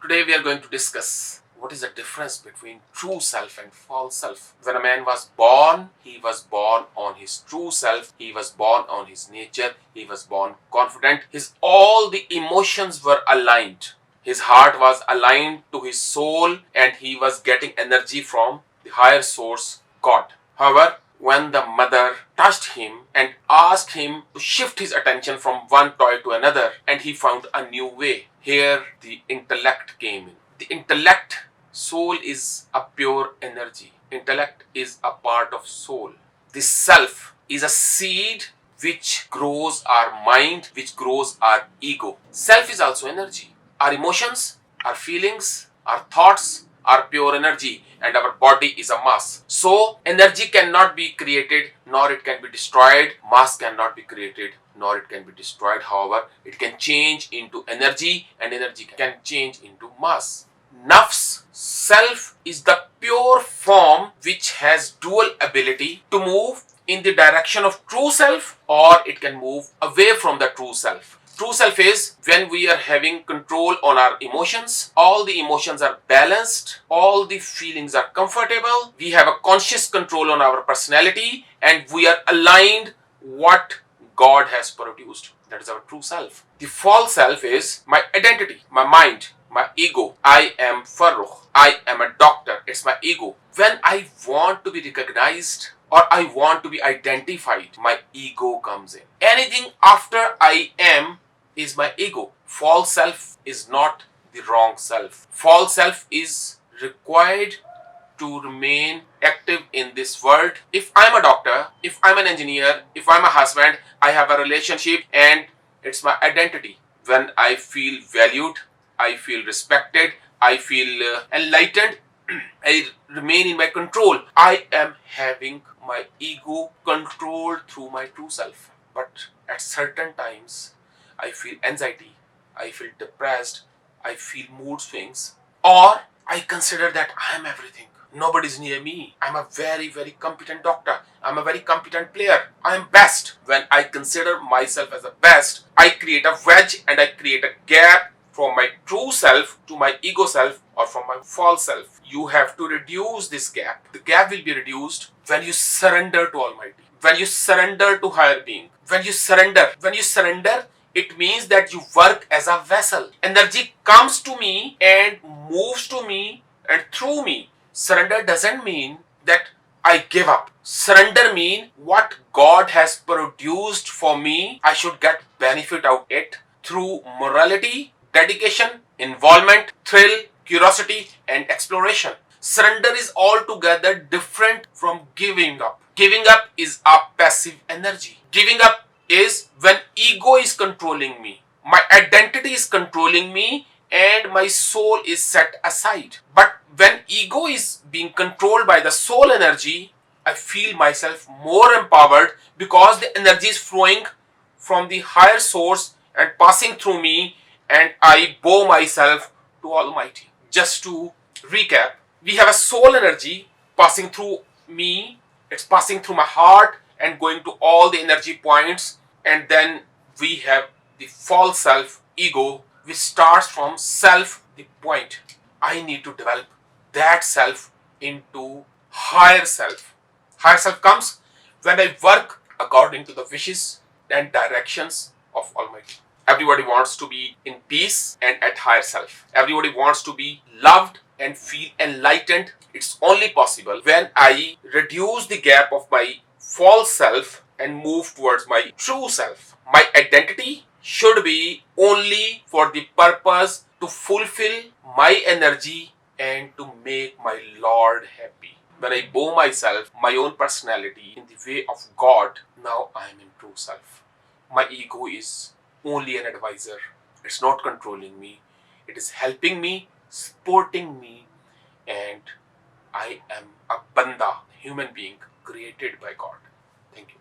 Today we are going to discuss what is the difference between true self and false self. When a man was born, he was born on his true self, he was born on his nature, he was born confident. All the emotions were aligned. His heart was aligned to his soul and he was getting energy from the higher source, God. However, when the mother touched him and asked him to shift his attention from one toy to another, and he found a new way, here the intellect came in. The intellect, soul is a pure energy. Intellect is a part of soul. The self is a seed which grows our mind, which grows our ego. Self is also energy. Our emotions, our feelings, our thoughts are pure energy, and our body is a mass. So energy cannot be created nor it can be destroyed. Mass cannot be created nor it can be destroyed. However, it can change into energy and energy can change into mass. Nafs, self, is the pure form which has dual ability to move in the direction of true self, or it can move away from the true self. True self is when we are having control on our emotions. All the emotions are balanced. All the feelings are comfortable. We have a conscious control on our personality and we are aligned what God has produced. That is our true self. The false self is my identity, my mind, my ego. I am Farrukh. I am a doctor. It's my ego. When I want to be recognized or I want to be identified, my ego comes in. Anything after I am is my ego. False self is not the wrong self. False self is required to remain active in this world. If I'm a doctor, if I'm an engineer, if I'm a husband, I have a relationship and it's my identity. When I feel valued, I feel respected, I feel enlightened, I remain in my control. I am having my ego controlled through my true self. But at certain times, I feel anxiety, I feel depressed, I feel mood swings, or I consider that I am everything. Nobody's near me. I'm a very, very competent doctor. I'm a very competent player. I am best. When I consider myself as a best, I create a wedge and I create a gap from my true self to my ego self or from my false self. You have to reduce this gap. The gap will be reduced when you surrender to Almighty, when you surrender to higher being, when you surrender, it means that you work as a vessel. Energy comes to me and moves to me and through me. Surrender doesn't mean that I give up. Surrender means what God has produced for me, I should get benefit out of it through morality, dedication, involvement, thrill, curiosity, and exploration. Surrender is altogether different from giving up. Giving up is a passive energy. Giving up is when ego is controlling me, my identity is controlling me, and my soul is set aside. But when ego is being controlled by the soul energy, I feel myself more empowered because the energy is flowing from the higher source and passing through me, and I bow myself to Almighty. Just to recap, we have a soul energy passing through me, it's passing through my heart and going to all the energy points, and then we have the false self, ego, which starts from self, the point. I need to develop that self into higher self. Higher self comes when I work according to the wishes and directions of Almighty. Everybody wants to be in peace and at higher self. Everybody wants to be loved and feel enlightened. It's only possible when I reduce the gap of my false self and move towards my true self. My identity should be only for the purpose to fulfill my energy and to make my Lord happy. When I bow myself, my own personality, in the way of God, now I am in true self. My ego is only an advisor. It's not controlling me. It is helping me, supporting me, and I am a banda, human being created by God. Thank you.